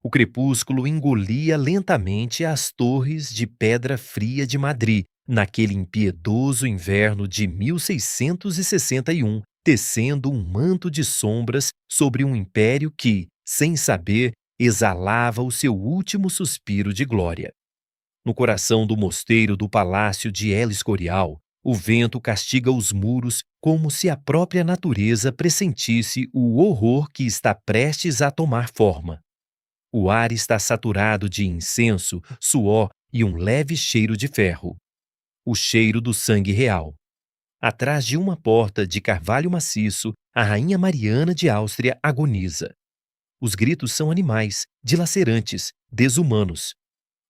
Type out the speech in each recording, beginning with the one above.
O crepúsculo engolia lentamente as torres de pedra fria de Madrid, naquele impiedoso inverno de 1661, tecendo um manto de sombras sobre um império que, sem saber, exalava o seu último suspiro de glória. No coração do mosteiro do palácio de El Escorial, o vento castiga os muros como se a própria natureza pressentisse o horror que está prestes a tomar forma. O ar está saturado de incenso, suor e um leve cheiro de ferro. O cheiro do sangue real. Atrás de uma porta de carvalho maciço, a rainha Mariana de Áustria agoniza. Os gritos são animais, dilacerantes, desumanos.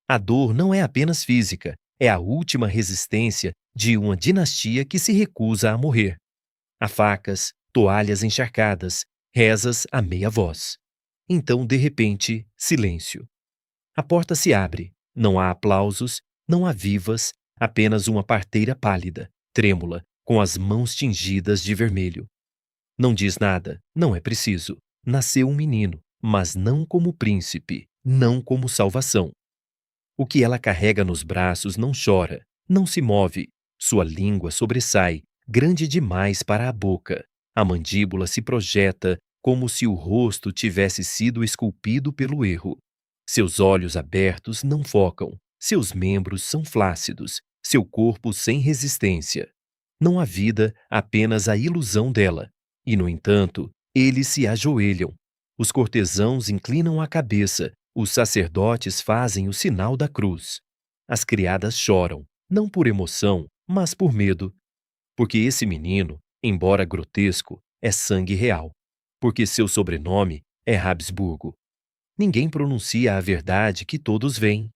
A dor não é apenas física, é a última resistência de uma dinastia que se recusa a morrer. Há facas, toalhas encharcadas, rezas a meia voz. Então, de repente, silêncio. A porta se abre. Não há aplausos, não há vivas, apenas uma parteira pálida, trêmula, com as mãos tingidas de vermelho. Não diz nada, não é preciso. Nasceu um menino, mas não como príncipe, não como salvação. O que ela carrega nos braços não chora, não se move. Sua língua sobressai, grande demais para a boca. A mandíbula se projeta, como se o rosto tivesse sido esculpido pelo erro. Seus olhos abertos não focam, seus membros são flácidos, seu corpo sem resistência. Não há vida, apenas a ilusão dela. E, no entanto, eles se ajoelham. Os cortesãos inclinam a cabeça, os sacerdotes fazem o sinal da cruz. As criadas choram, não por emoção, mas por medo. Porque esse menino, embora grotesco, é sangue real. Porque seu sobrenome é Habsburgo. Ninguém pronuncia a verdade que todos veem.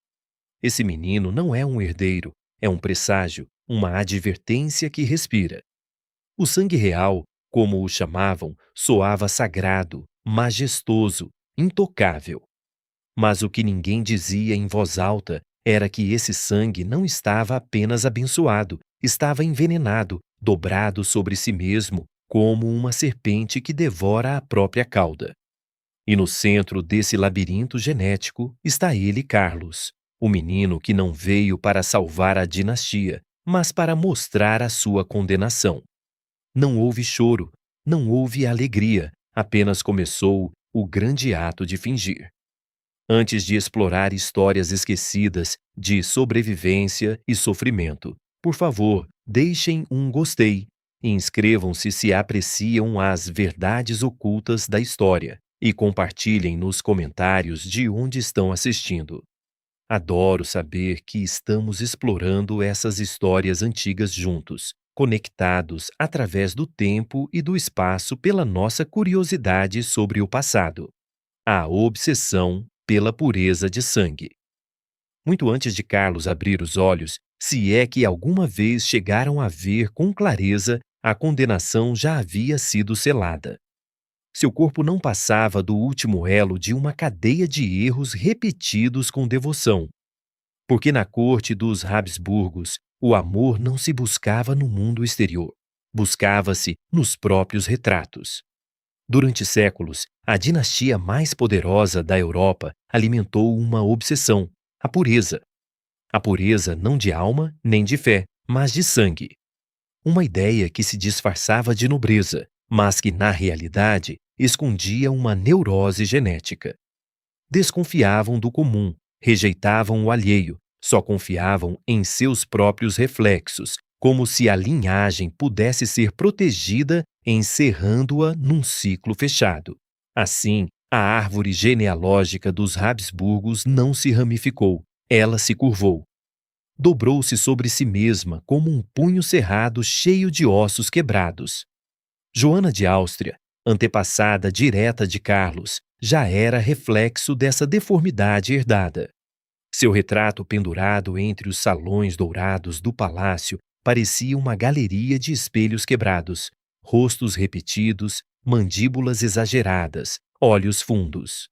Esse menino não é um herdeiro, é um presságio, uma advertência que respira. O sangue real, como o chamavam, soava sagrado, majestoso, intocável. Mas o que ninguém dizia em voz alta era que esse sangue não estava apenas abençoado, estava envenenado, dobrado sobre si mesmo, como uma serpente que devora a própria cauda. E no centro desse labirinto genético está ele, Carlos, o menino que não veio para salvar a dinastia, mas para mostrar a sua condenação. Não houve choro, não houve alegria, apenas começou o grande ato de fingir. Antes de explorar histórias esquecidas de sobrevivência e sofrimento, por favor, deixem um gostei e inscrevam-se se apreciam as verdades ocultas da história e compartilhem nos comentários de onde estão assistindo. Adoro saber que estamos explorando essas histórias antigas juntos, conectados através do tempo e do espaço pela nossa curiosidade sobre o passado. A obsessão pela pureza de sangue. Muito antes de Carlos abrir os olhos, se é que alguma vez chegaram a ver com clareza, a condenação já havia sido selada. Seu corpo não passava do último elo de uma cadeia de erros repetidos com devoção. Porque na corte dos Habsburgos, o amor não se buscava no mundo exterior. Buscava-se nos próprios retratos. Durante séculos, a dinastia mais poderosa da Europa alimentou uma obsessão: a pureza. A pureza não de alma nem de fé, mas de sangue. Uma ideia que se disfarçava de nobreza, mas que, na realidade, escondia uma neurose genética. Desconfiavam do comum, rejeitavam o alheio, só confiavam em seus próprios reflexos, como se a linhagem pudesse ser protegida encerrando-a num ciclo fechado. Assim, a árvore genealógica dos Habsburgos não se ramificou, ela se curvou. Dobrou-se sobre si mesma como um punho cerrado cheio de ossos quebrados. Joana de Áustria, antepassada direta de Carlos, já era reflexo dessa deformidade herdada. Seu retrato pendurado entre os salões dourados do palácio parecia uma galeria de espelhos quebrados, rostos repetidos, mandíbulas exageradas, olhos fundos.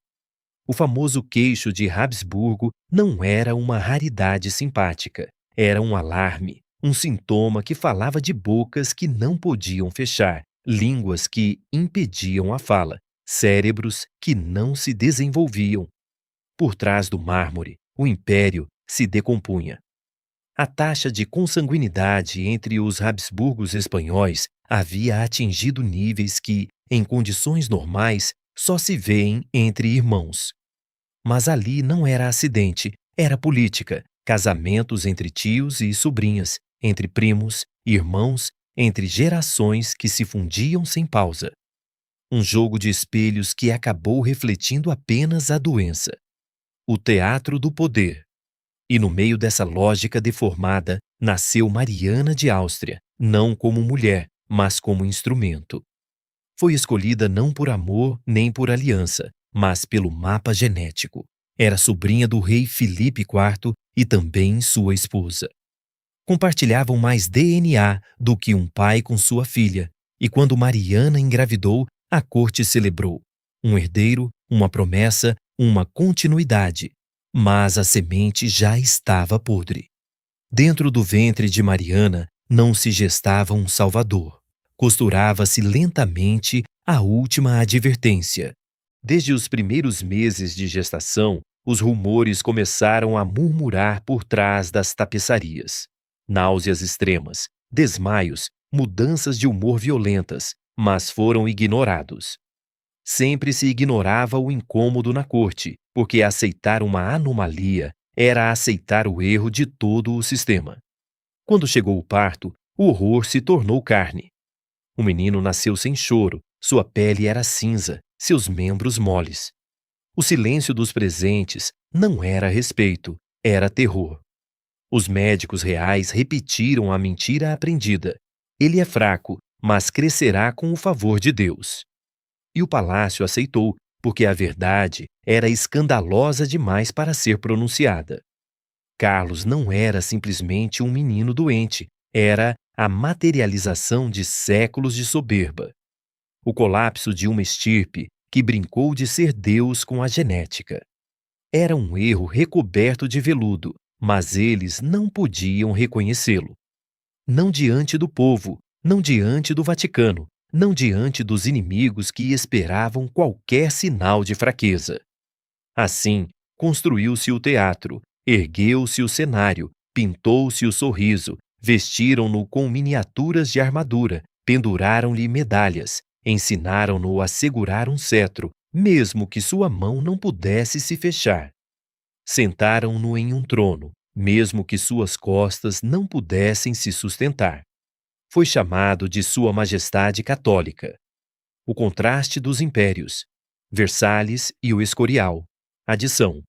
O famoso queixo de Habsburgo não era uma raridade simpática, era um alarme, um sintoma que falava de bocas que não podiam fechar, línguas que impediam a fala, cérebros que não se desenvolviam. Por trás do mármore, o império se decompunha. A taxa de consanguinidade entre os Habsburgos espanhóis havia atingido níveis que, em condições normais, só se vêem entre irmãos. Mas ali não era acidente, era política, casamentos entre tios e sobrinhas, entre primos, irmãos, entre gerações que se fundiam sem pausa. Um jogo de espelhos que acabou refletindo apenas a doença. O teatro do poder. E no meio dessa lógica deformada, nasceu Mariana de Áustria, não como mulher, mas como instrumento. Foi escolhida não por amor nem por aliança, mas pelo mapa genético. Era sobrinha do rei Filipe IV e também sua esposa. Compartilhavam mais DNA do que um pai com sua filha, e quando Mariana engravidou, a corte celebrou um herdeiro, uma promessa, uma continuidade. Mas a semente já estava podre. Dentro do ventre de Mariana não se gestava um salvador. Costurava-se lentamente a última advertência. Desde os primeiros meses de gestação, os rumores começaram a murmurar por trás das tapeçarias. Náuseas extremas, desmaios, mudanças de humor violentas, mas foram ignorados. Sempre se ignorava o incômodo na corte, porque aceitar uma anomalia era aceitar o erro de todo o sistema. Quando chegou o parto, o horror se tornou carne. O menino nasceu sem choro, sua pele era cinza, seus membros moles. O silêncio dos presentes não era respeito, era terror. Os médicos reais repetiram a mentira aprendida. Ele é fraco, mas crescerá com o favor de Deus. E o palácio aceitou, porque a verdade era escandalosa demais para ser pronunciada. Carlos não era simplesmente um menino doente, era a materialização de séculos de soberba. O colapso de uma estirpe que brincou de ser Deus com a genética. Era um erro recoberto de veludo, mas eles não podiam reconhecê-lo. Não diante do povo, não diante do Vaticano, não diante dos inimigos que esperavam qualquer sinal de fraqueza. Assim, construiu-se o teatro, ergueu-se o cenário, pintou-se o sorriso, vestiram-no com miniaturas de armadura, penduraram-lhe medalhas, ensinaram-no a segurar um cetro, mesmo que sua mão não pudesse se fechar. Sentaram-no em um trono, mesmo que suas costas não pudessem se sustentar. Foi chamado de Sua Majestade Católica. O contraste dos impérios. Versalhes e o Escorial. Adição.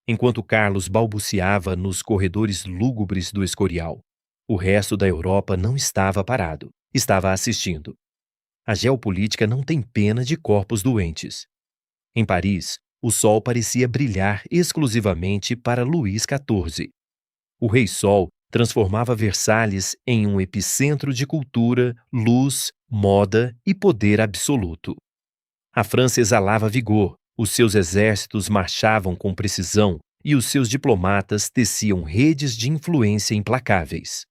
Enquanto Carlos balbuciava nos corredores lúgubres do Escorial, o resto da Europa não estava parado, estava assistindo. A geopolítica não tem pena de corpos doentes. Em Paris, o sol parecia brilhar exclusivamente para Luís XIV. O Rei Sol transformava Versalhes em um epicentro de cultura, luz, moda e poder absoluto. A França exalava vigor, os seus exércitos marchavam com precisão e os seus diplomatas teciam redes de influência implacáveis.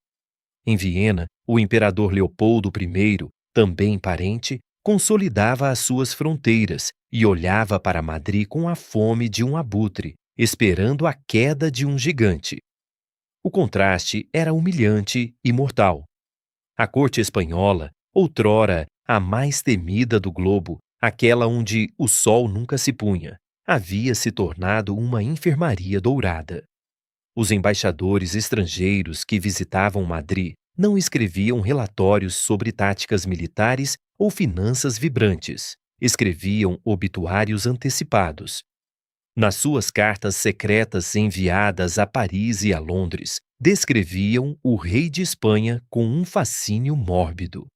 Em Viena, o imperador Leopoldo I, também parente, consolidava as suas fronteiras e olhava para Madrid com a fome de um abutre, esperando a queda de um gigante. O contraste era humilhante e mortal. A corte espanhola, outrora a mais temida do globo, aquela onde o sol nunca se punha, havia se tornado uma enfermaria dourada. Os embaixadores estrangeiros que visitavam Madrid não escreviam relatórios sobre táticas militares ou finanças vibrantes. Escreviam obituários antecipados. Nas suas cartas secretas enviadas a Paris e a Londres, descreviam o rei de Espanha com um fascínio mórbido.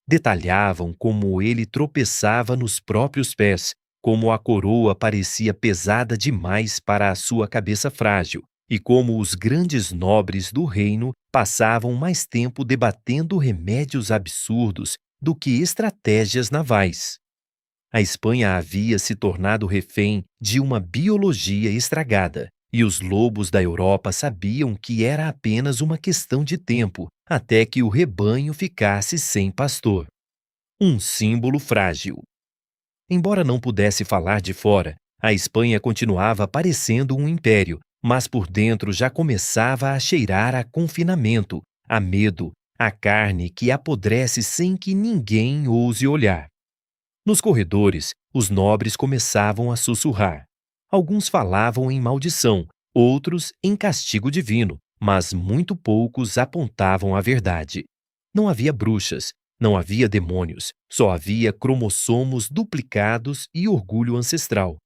Detalhavam como ele tropeçava nos próprios pés, como a coroa parecia pesada demais para a sua cabeça frágil, e como os grandes nobres do reino passavam mais tempo debatendo remédios absurdos do que estratégias navais. A Espanha havia se tornado refém de uma biologia estragada, e os lobos da Europa sabiam que era apenas uma questão de tempo até que o rebanho ficasse sem pastor. Um símbolo frágil. Embora não pudesse falar de fora, A Espanha continuava parecendo um império, mas por dentro já começava a cheirar a confinamento, a medo, a carne que apodrece sem que ninguém ouse olhar. Nos corredores, os nobres começavam a sussurrar. Alguns falavam em maldição, outros em castigo divino, mas muito poucos apontavam a verdade. Não havia bruxas, não havia demônios, só havia cromossomos duplicados e orgulho ancestral.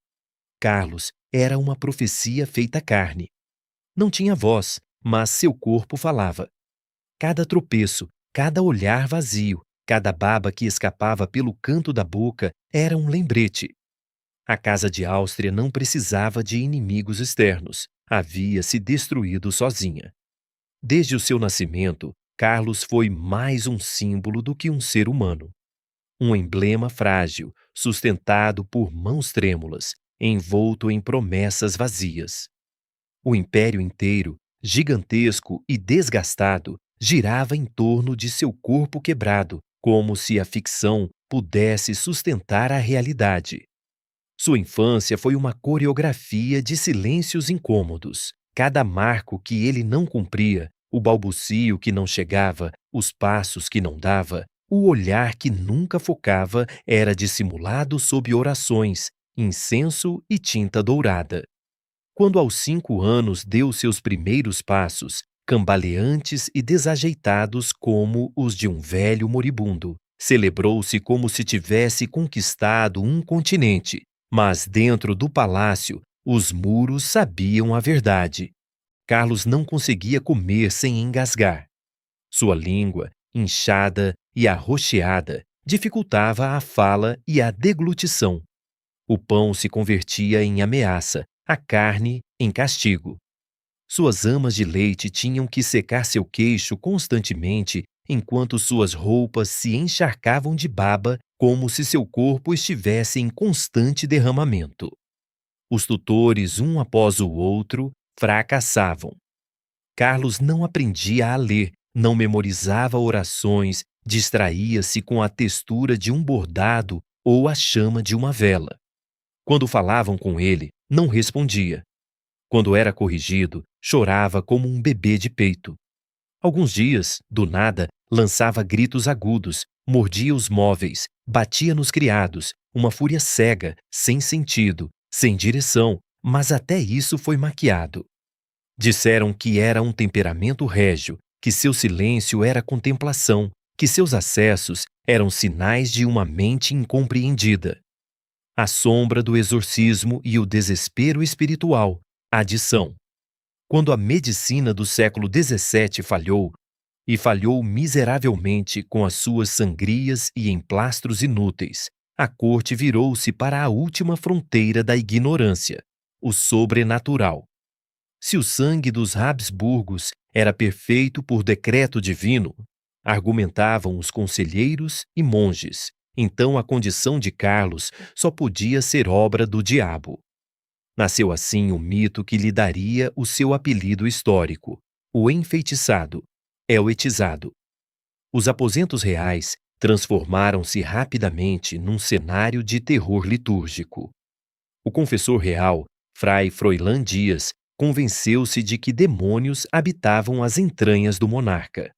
Carlos era uma profecia feita carne. Não tinha voz, mas seu corpo falava. Cada tropeço, cada olhar vazio, cada baba que escapava pelo canto da boca era um lembrete. A Casa de Áustria não precisava de inimigos externos. Havia se destruído sozinha. Desde o seu nascimento, Carlos foi mais um símbolo do que um ser humano. Um emblema frágil, sustentado por mãos trêmulas, envolto em promessas vazias. O império inteiro, gigantesco e desgastado, girava em torno de seu corpo quebrado, como se a ficção pudesse sustentar a realidade. Sua infância foi uma coreografia de silêncios incômodos. Cada marco que ele não cumpria, o balbucio que não chegava, os passos que não dava, o olhar que nunca focava era dissimulado sob orações, incenso e tinta dourada. Quando aos 5 anos deu seus primeiros passos, cambaleantes e desajeitados como os de um velho moribundo, celebrou-se como se tivesse conquistado um continente, mas dentro do palácio, os muros sabiam a verdade. Carlos não conseguia comer sem engasgar. Sua língua, inchada e arroxeada, dificultava a fala e a deglutição. O pão se convertia em ameaça, a carne em castigo. Suas amas de leite tinham que secar seu queixo constantemente, enquanto suas roupas se encharcavam de baba, como se seu corpo estivesse em constante derramamento. Os tutores, um após o outro, fracassavam. Carlos não aprendia a ler, não memorizava orações, distraía-se com a textura de um bordado ou a chama de uma vela. Quando falavam com ele, não respondia. Quando era corrigido, chorava como um bebê de peito. Alguns dias, do nada, lançava gritos agudos, mordia os móveis, batia nos criados, uma fúria cega, sem sentido, sem direção, mas até isso foi maquiado. Disseram que era um temperamento régio, que seu silêncio era contemplação, que seus acessos eram sinais de uma mente incompreendida. A sombra do exorcismo e o desespero espiritual, adição. Quando a medicina do século XVII falhou, e falhou miseravelmente com as suas sangrias e emplastros inúteis, a corte virou-se para a última fronteira da ignorância, o sobrenatural. Se o sangue dos Habsburgos era perfeito por decreto divino, argumentavam os conselheiros e monges, então a condição de Carlos só podia ser obra do diabo. Nasceu assim o mito que lhe daria o seu apelido histórico, o enfeitiçado, Helvetizado. Os aposentos reais transformaram-se rapidamente num cenário de terror litúrgico. O confessor real, Fray Froilán Dias, convenceu-se de que demônios habitavam as entranhas do monarca.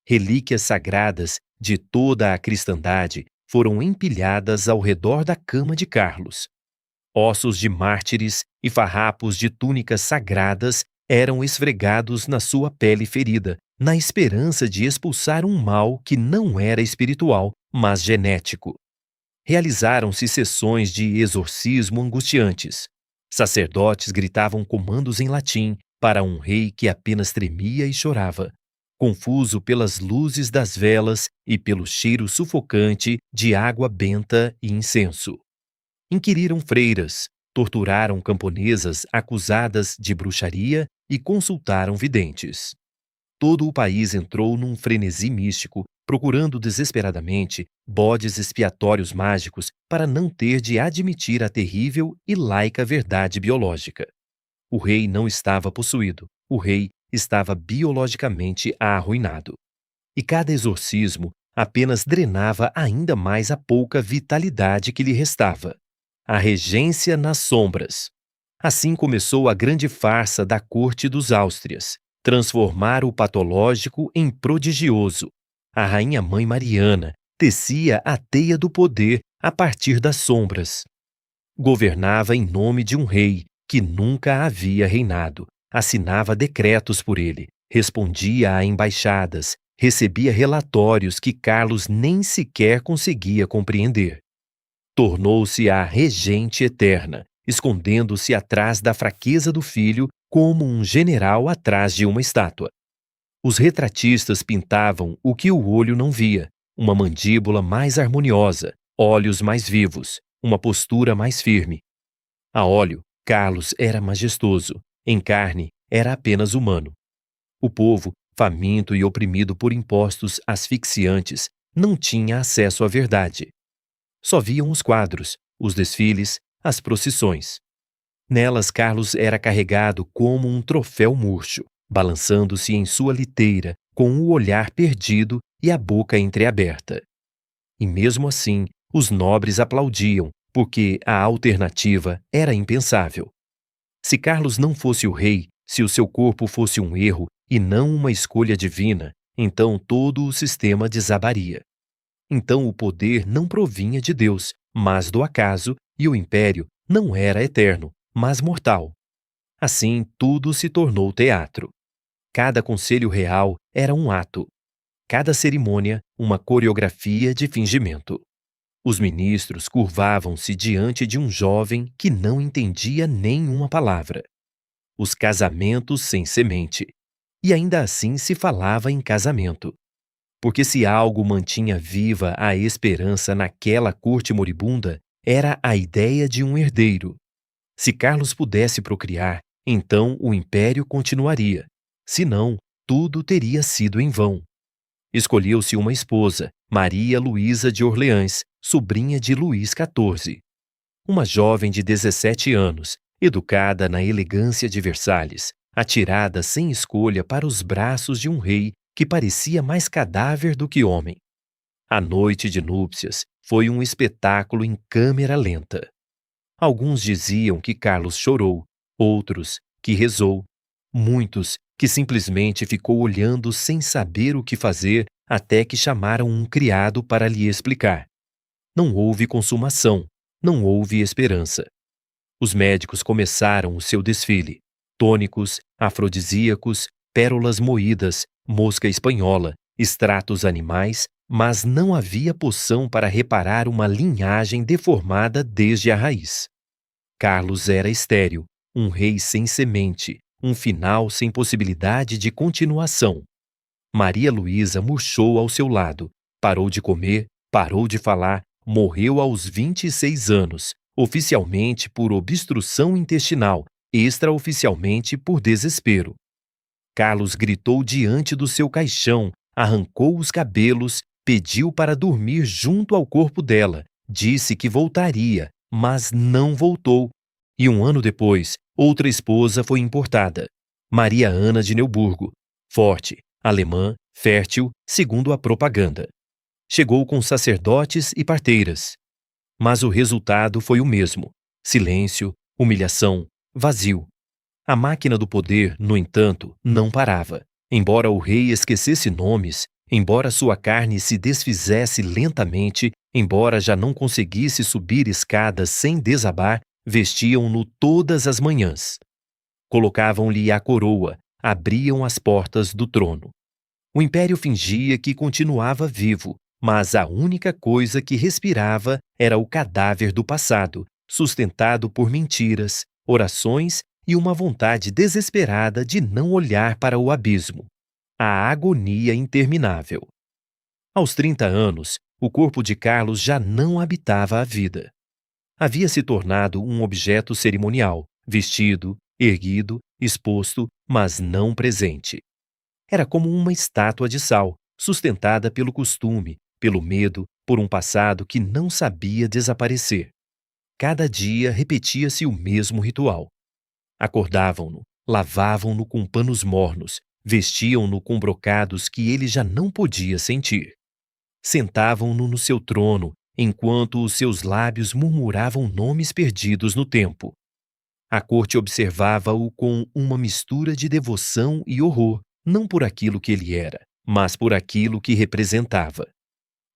Relíquias sagradas de toda a cristandade foram empilhadas ao redor da cama de Carlos. Ossos de mártires e farrapos de túnicas sagradas eram esfregados na sua pele ferida, na esperança de expulsar um mal que não era espiritual, mas genético. Realizaram-se sessões de exorcismo angustiantes. Sacerdotes gritavam comandos em latim para um rei que apenas tremia e chorava, confuso pelas luzes das velas e pelo cheiro sufocante de água benta e incenso. Inquiriram freiras, torturaram camponesas acusadas de bruxaria e consultaram videntes. Todo o país entrou num frenesi místico, procurando desesperadamente bodes expiatórios mágicos para não ter de admitir a terrível e laica verdade biológica. O rei não estava possuído, o rei estava biologicamente arruinado. E cada exorcismo apenas drenava ainda mais a pouca vitalidade que lhe restava. a regência nas sombras. Assim começou a grande farsa da corte dos Áustrias, transformar o patológico em prodigioso. A rainha-mãe Mariana tecia a teia do poder a partir das sombras. Governava em nome de um rei que nunca havia reinado, assinava decretos por ele, respondia a embaixadas, recebia relatórios que Carlos nem sequer conseguia compreender. Tornou-se a regente eterna, escondendo-se atrás da fraqueza do filho como um general atrás de uma estátua. Os retratistas pintavam o que o olho não via, uma mandíbula mais harmoniosa, olhos mais vivos, uma postura mais firme. A óleo, Carlos era majestoso, em carne era apenas humano. O povo, faminto e oprimido por impostos asfixiantes, não tinha acesso à verdade. Só viam os quadros, os desfiles, as procissões. Nelas Carlos era carregado como um troféu murcho, balançando-se em sua liteira, com o olhar perdido e a boca entreaberta. E mesmo assim, os nobres aplaudiam, porque a alternativa era impensável. Se Carlos não fosse o rei, se o seu corpo fosse um erro e não uma escolha divina, então todo o sistema desabaria. Então o poder não provinha de Deus, mas do acaso, e o império não era eterno, mas mortal. Assim, tudo se tornou teatro. Cada conselho real era um ato. Cada cerimônia, uma coreografia de fingimento. Os ministros curvavam-se diante de um jovem que não entendia nenhuma palavra. Os casamentos sem semente. E ainda assim se falava em casamento. Porque se algo mantinha viva a esperança naquela corte moribunda, era a ideia de um herdeiro. Se Carlos pudesse procriar, então o império continuaria. Se não, tudo teria sido em vão. Escolheu-se uma esposa, Maria Luísa de Orleans, sobrinha de Luís XIV. Uma jovem de 17 anos, educada na elegância de Versalhes, atirada sem escolha para os braços de um rei que parecia mais cadáver do que homem. A noite de núpcias foi um espetáculo em câmera lenta. Alguns diziam que Carlos chorou, outros que rezou, muitos que simplesmente ficou olhando sem saber o que fazer até que chamaram um criado para lhe explicar. Não houve consumação, não houve esperança. Os médicos começaram o seu desfile. Tônicos, afrodisíacos, pérolas moídas, mosca espanhola, extratos animais, mas não havia poção para reparar uma linhagem deformada desde a raiz. Carlos era estéril, um rei sem semente, um final sem possibilidade de continuação. Maria Luísa murchou ao seu lado, parou de comer, parou de falar, morreu aos 26 anos, oficialmente por obstrução intestinal, extraoficialmente por desespero. Carlos gritou diante do seu caixão, arrancou os cabelos, pediu para dormir junto ao corpo dela, disse que voltaria, mas não voltou. E um ano depois, outra esposa foi importada, Maria Ana de Neuburgo, forte, alemã, fértil, segundo a propaganda. Chegou com sacerdotes e parteiras. Mas o resultado foi o mesmo: silêncio, humilhação, vazio. A máquina do poder, no entanto, não parava. Embora o rei esquecesse nomes, embora sua carne se desfizesse lentamente, embora já não conseguisse subir escadas sem desabar, vestiam-no todas as manhãs. Colocavam-lhe a coroa, abriam as portas do trono. O império fingia que continuava vivo, mas a única coisa que respirava era o cadáver do passado, sustentado por mentiras, orações e uma vontade desesperada de não olhar para o abismo. A agonia interminável. Aos 30 anos, o corpo de Carlos já não habitava a vida. Havia se tornado um objeto cerimonial, vestido, erguido, exposto, mas não presente. Era como uma estátua de sal, sustentada pelo costume, pelo medo, por um passado que não sabia desaparecer. Cada dia repetia-se o mesmo ritual. Acordavam-no, lavavam-no com panos mornos, vestiam-no com brocados que ele já não podia sentir. Sentavam-no no seu trono, enquanto os seus lábios murmuravam nomes perdidos no tempo. A corte observava-o com uma mistura de devoção e horror, não por aquilo que ele era, mas por aquilo que representava.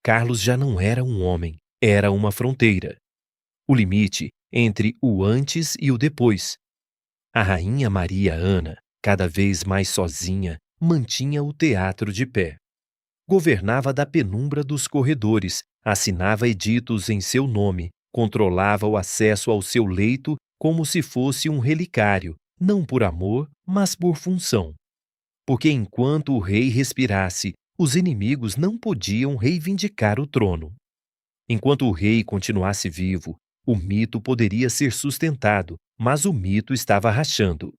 Carlos já não era um homem, era uma fronteira. O limite entre o antes e o depois. A rainha Maria Ana, cada vez mais sozinha, mantinha o teatro de pé. Governava da penumbra dos corredores, assinava editos em seu nome, controlava o acesso ao seu leito como se fosse um relicário, não por amor, mas por função. Porque enquanto o rei respirasse, os inimigos não podiam reivindicar o trono. Enquanto o rei continuasse vivo, o mito poderia ser sustentado, mas o mito estava rachando.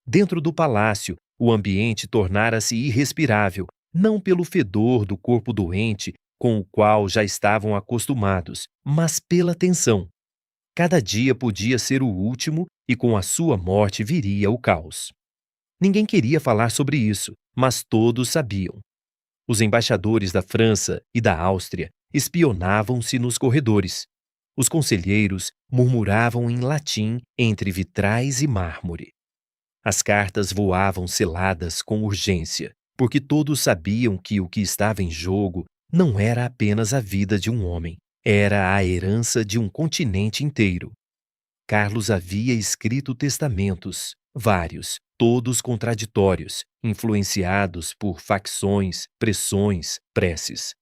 Dentro do palácio, o ambiente tornara-se irrespirável, não pelo fedor do corpo doente, com o qual já estavam acostumados, mas pela tensão. Cada dia podia ser o último e com a sua morte viria o caos. Ninguém queria falar sobre isso, mas todos sabiam. Os embaixadores da França e da Áustria espionavam-se nos corredores. Os conselheiros murmuravam em latim entre vitrais e mármore. As cartas voavam seladas com urgência, porque todos sabiam que o que estava em jogo não era apenas a vida de um homem, era a herança de um continente inteiro. Carlos havia escrito testamentos, vários, todos contraditórios, influenciados por facções, pressões, preces.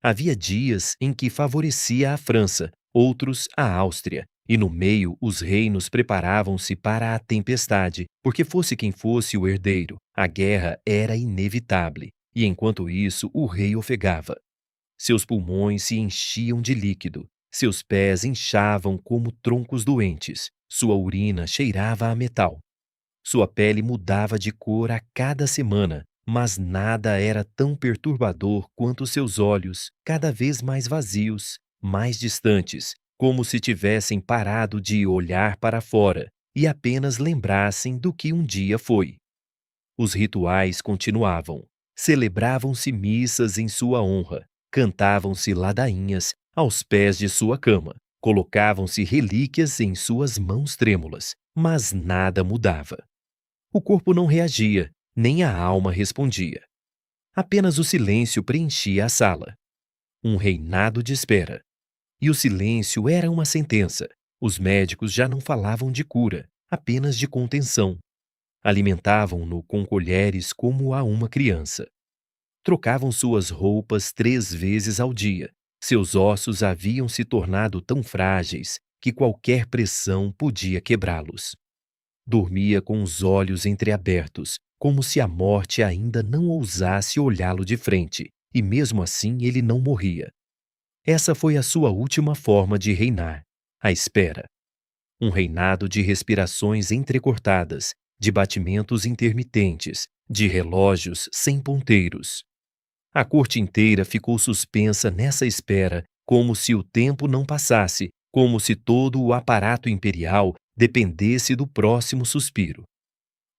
Havia dias em que favorecia a França, outros a Áustria, e no meio os reinos preparavam-se para a tempestade, porque fosse quem fosse o herdeiro, a guerra era inevitável, e enquanto isso o rei ofegava. Seus pulmões se enchiam de líquido, seus pés inchavam como troncos doentes, sua urina cheirava a metal. Sua pele mudava de cor a cada semana, mas nada era tão perturbador quanto seus olhos, cada vez mais vazios, mais distantes, como se tivessem parado de olhar para fora e apenas lembrassem do que um dia foi. Os rituais continuavam. Celebravam-se missas em sua honra, cantavam-se ladainhas aos pés de sua cama, colocavam-se relíquias em suas mãos trêmulas, mas nada mudava. O corpo não reagia, nem a alma respondia. Apenas o silêncio preenchia a sala. Um reinado de espera. E o silêncio era uma sentença. Os médicos já não falavam de cura, apenas de contenção. Alimentavam-no com colheres como a uma criança. Trocavam suas roupas 3 vezes ao dia. Seus ossos haviam se tornado tão frágeis que qualquer pressão podia quebrá-los. Dormia com os olhos entreabertos, como se a morte ainda não ousasse olhá-lo de frente, e mesmo assim ele não morria. Essa foi a sua última forma de reinar, a espera. Um reinado de respirações entrecortadas, de batimentos intermitentes, de relógios sem ponteiros. A corte inteira ficou suspensa nessa espera, como se o tempo não passasse, como se todo o aparato imperial dependesse do próximo suspiro.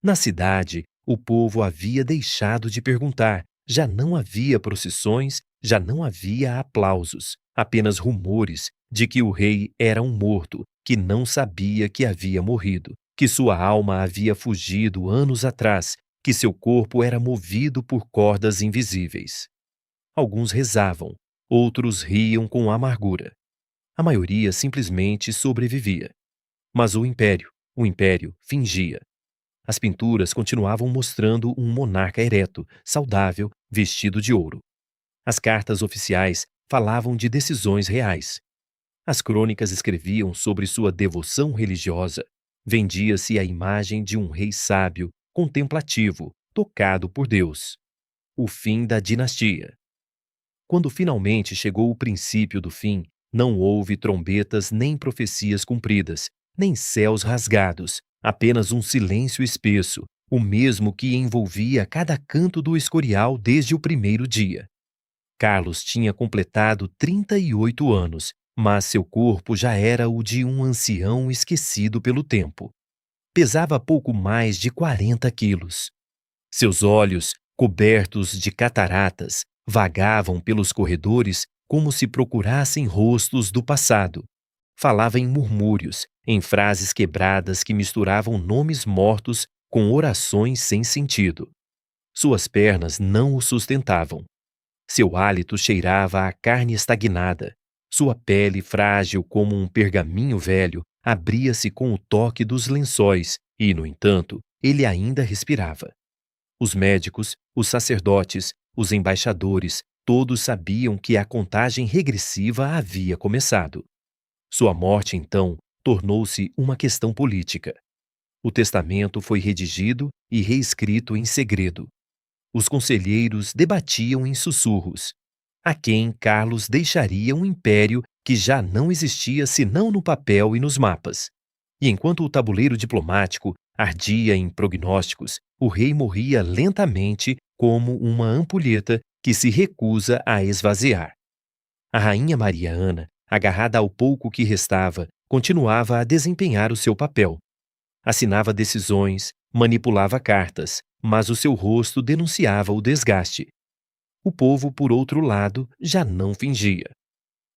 Na cidade, o povo havia deixado de perguntar, já não havia procissões, já não havia aplausos, apenas rumores de que o rei era um morto, que não sabia que havia morrido, que sua alma havia fugido anos atrás, que seu corpo era movido por cordas invisíveis. Alguns rezavam, outros riam com amargura. A maioria simplesmente sobrevivia. Mas o império, fingia. As pinturas continuavam mostrando um monarca ereto, saudável, vestido de ouro. As cartas oficiais falavam de decisões reais. As crônicas escreviam sobre sua devoção religiosa. Vendia-se a imagem de um rei sábio, contemplativo, tocado por Deus. O fim da dinastia. Quando finalmente chegou o princípio do fim, não houve trombetas nem profecias cumpridas, nem céus rasgados, apenas um silêncio espesso, o mesmo que envolvia cada canto do Escorial desde o primeiro dia. Carlos tinha completado 38 anos, mas seu corpo já era o de um ancião esquecido pelo tempo. Pesava pouco mais de 40 quilos. Seus olhos, cobertos de cataratas, vagavam pelos corredores como se procurassem rostos do passado. Falava em murmúrios, em frases quebradas que misturavam nomes mortos com orações sem sentido. Suas pernas não o sustentavam. Seu hálito cheirava a carne estagnada. Sua pele, frágil como um pergaminho velho, abria-se com o toque dos lençóis e, no entanto, ele ainda respirava. Os médicos, os sacerdotes, os embaixadores, todos sabiam que a contagem regressiva havia começado. Sua morte, então, tornou-se uma questão política. O testamento foi redigido e reescrito em segredo. Os conselheiros debatiam em sussurros. A quem Carlos deixaria um império que já não existia senão no papel e nos mapas. E enquanto o tabuleiro diplomático ardia em prognósticos, o rei morria lentamente como uma ampulheta que se recusa a esvaziar. A rainha Maria Ana, agarrada ao pouco que restava, continuava a desempenhar o seu papel. Assinava decisões, manipulava cartas, mas o seu rosto denunciava o desgaste. O povo, por outro lado, já não fingia.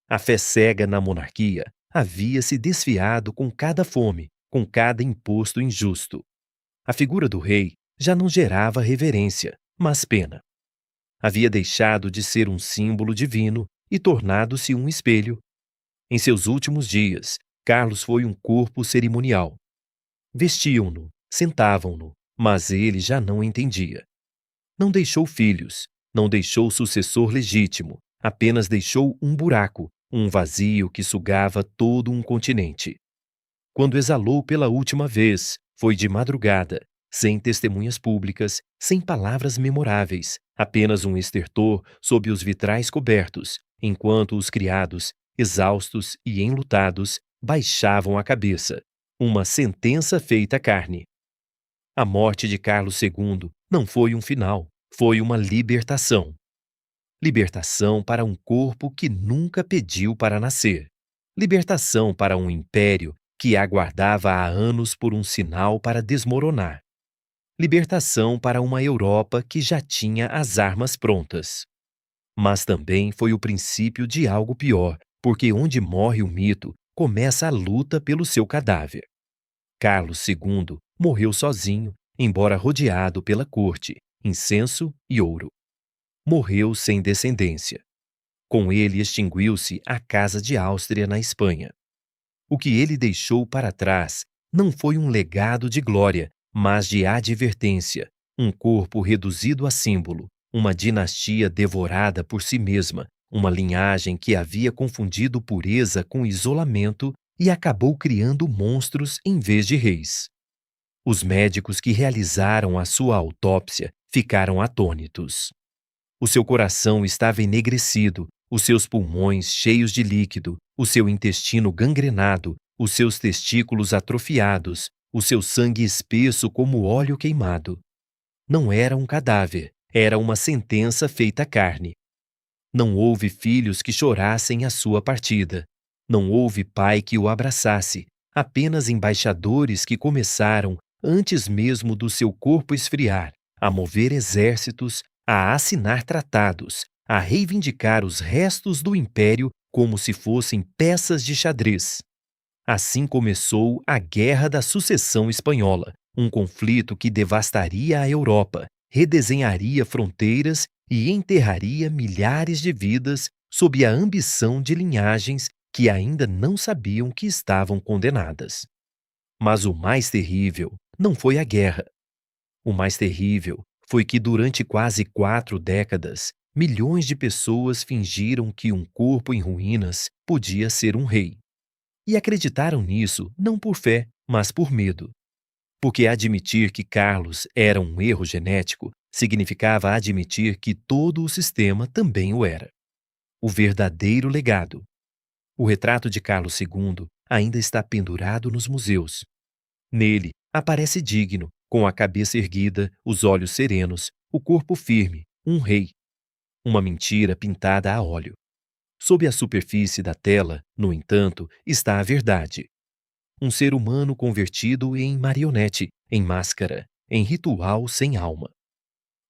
A fé cega na monarquia havia se desfiado com cada fome, com cada imposto injusto. A figura do rei já não gerava reverência, mas pena. Havia deixado de ser um símbolo divino e tornado-se um espelho. Em seus últimos dias, Carlos foi um corpo cerimonial. Vestiam-no, sentavam-no, mas ele já não entendia. Não deixou filhos, não deixou sucessor legítimo, apenas deixou um buraco, um vazio que sugava todo um continente. Quando exalou pela última vez, foi de madrugada, sem testemunhas públicas, sem palavras memoráveis, apenas um estertor sob os vitrais cobertos, enquanto os criados, exaustos e enlutados, baixavam a cabeça. Uma sentença feita carne. A morte de Carlos II não foi um final, foi uma libertação. Libertação para um corpo que nunca pediu para nascer. Libertação para um império que aguardava há anos por um sinal para desmoronar. Libertação para uma Europa que já tinha as armas prontas. Mas também foi o princípio de algo pior, porque onde morre o mito, começa a luta pelo seu cadáver. Carlos II morreu sozinho, embora rodeado pela corte, incenso e ouro. Morreu sem descendência. Com ele extinguiu-se a Casa de Áustria na Espanha. O que ele deixou para trás não foi um legado de glória, mas de advertência, um corpo reduzido a símbolo, uma dinastia devorada por si mesma, uma linhagem que havia confundido pureza com isolamento e acabou criando monstros em vez de reis. Os médicos que realizaram a sua autópsia ficaram atônitos. O seu coração estava enegrecido, os seus pulmões cheios de líquido, o seu intestino gangrenado, os seus testículos atrofiados, o seu sangue espesso como óleo queimado. Não era um cadáver, era uma sentença feita carne. Não houve filhos que chorassem a sua partida. Não houve pai que o abraçasse, apenas embaixadores que começaram, antes mesmo do seu corpo esfriar, a mover exércitos, a assinar tratados, a reivindicar os restos do império como se fossem peças de xadrez. Assim começou a Guerra da Sucessão Espanhola, um conflito que devastaria a Europa, redesenharia fronteiras e enterraria milhares de vidas sob a ambição de linhagens que ainda não sabiam que estavam condenadas. Mas o mais terrível não foi a guerra. O mais terrível foi que durante quase 4 décadas, milhões de pessoas fingiram que um corpo em ruínas podia ser um rei. E acreditaram nisso não por fé, mas por medo. Porque admitir que Carlos era um erro genético significava admitir que todo o sistema também o era. O verdadeiro legado. O retrato de Carlos II ainda está pendurado nos museus. Nele, aparece digno, com a cabeça erguida, os olhos serenos, o corpo firme, um rei. Uma mentira pintada a óleo. Sob a superfície da tela, no entanto, está a verdade. Um ser humano convertido em marionete, em máscara, em ritual sem alma.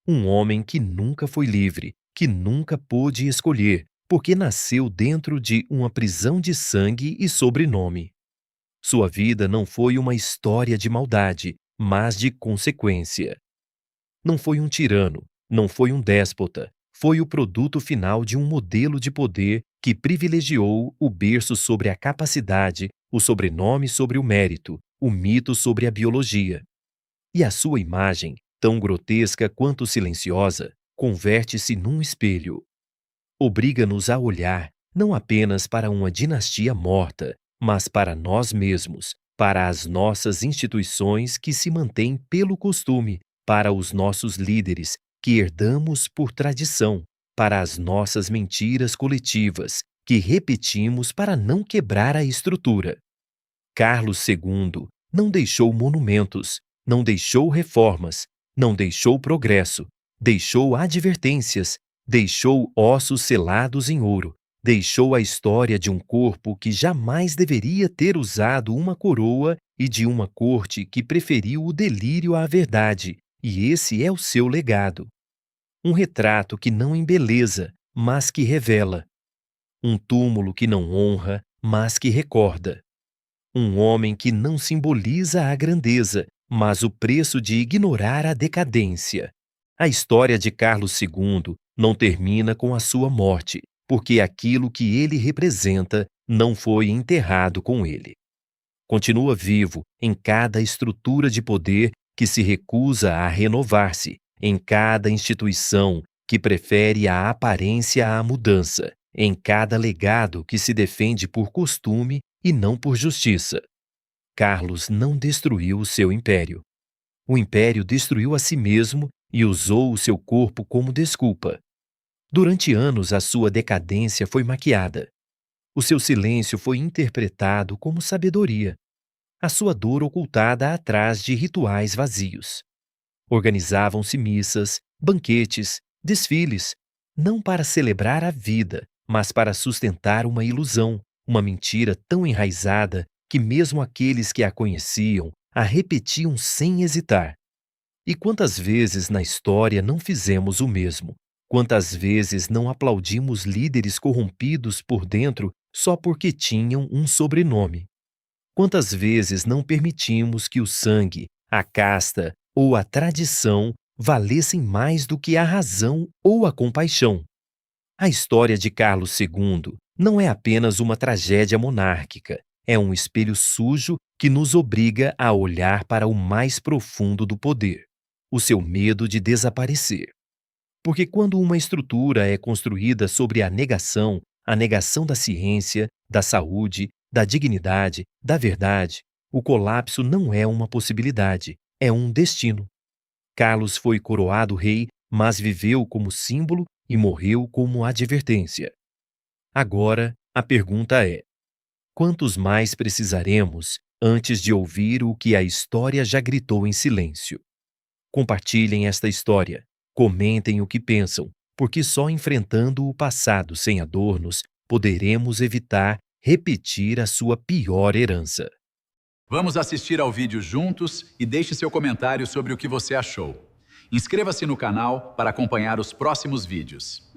Um homem que nunca foi livre, que nunca pôde escolher, porque nasceu dentro de uma prisão de sangue e sobrenome. Sua vida não foi uma história de maldade, mas de consequência. Não foi um tirano, não foi um déspota, foi o produto final de um modelo de poder que privilegiou o berço sobre a capacidade, o sobrenome sobre o mérito, o mito sobre a biologia. E a sua imagem, tão grotesca quanto silenciosa, converte-se num espelho. Obriga-nos a olhar não apenas para uma dinastia morta, mas para nós mesmos, para as nossas instituições que se mantêm pelo costume, para os nossos líderes que herdamos por tradição, para as nossas mentiras coletivas que repetimos para não quebrar a estrutura. Carlos II não deixou monumentos, não deixou reformas, não deixou progresso, deixou advertências, deixou ossos selados em ouro, deixou a história de um corpo que jamais deveria ter usado uma coroa e de uma corte que preferiu o delírio à verdade, e esse é o seu legado. Um retrato que não embeleza, mas que revela. Um túmulo que não honra, mas que recorda. Um homem que não simboliza a grandeza, mas o preço de ignorar a decadência. A história de Carlos II não termina com a sua morte, porque aquilo que ele representa não foi enterrado com ele. Continua vivo em cada estrutura de poder que se recusa a renovar-se, em cada instituição que prefere a aparência à mudança, em cada legado que se defende por costume e não por justiça. Carlos não destruiu o seu império. O império destruiu a si mesmo e usou o seu corpo como desculpa. Durante anos, a sua decadência foi maquiada. O seu silêncio foi interpretado como sabedoria. A sua dor ocultada atrás de rituais vazios. Organizavam-se missas, banquetes, desfiles, não para celebrar a vida, mas para sustentar uma ilusão, uma mentira tão enraizada que mesmo aqueles que a conheciam a repetiam sem hesitar. E quantas vezes na história não fizemos o mesmo? Quantas vezes não aplaudimos líderes corrompidos por dentro só porque tinham um sobrenome? Quantas vezes não permitimos que o sangue, a casta ou a tradição valessem mais do que a razão ou a compaixão? A história de Carlos II não é apenas uma tragédia monárquica, é um espelho sujo que nos obriga a olhar para o mais profundo do poder, o seu medo de desaparecer. Porque quando uma estrutura é construída sobre a negação da ciência, da saúde, da dignidade, da verdade, o colapso não é uma possibilidade, é um destino. Carlos foi coroado rei, mas viveu como símbolo e morreu como advertência. Agora, a pergunta é: quantos mais precisaremos antes de ouvir o que a história já gritou em silêncio? Compartilhem esta história, comentem o que pensam, porque só enfrentando o passado sem adornos poderemos evitar repetir a sua pior herança. Vamos assistir ao vídeo juntos e deixe seu comentário sobre o que você achou. Inscreva-se no canal para acompanhar os próximos vídeos.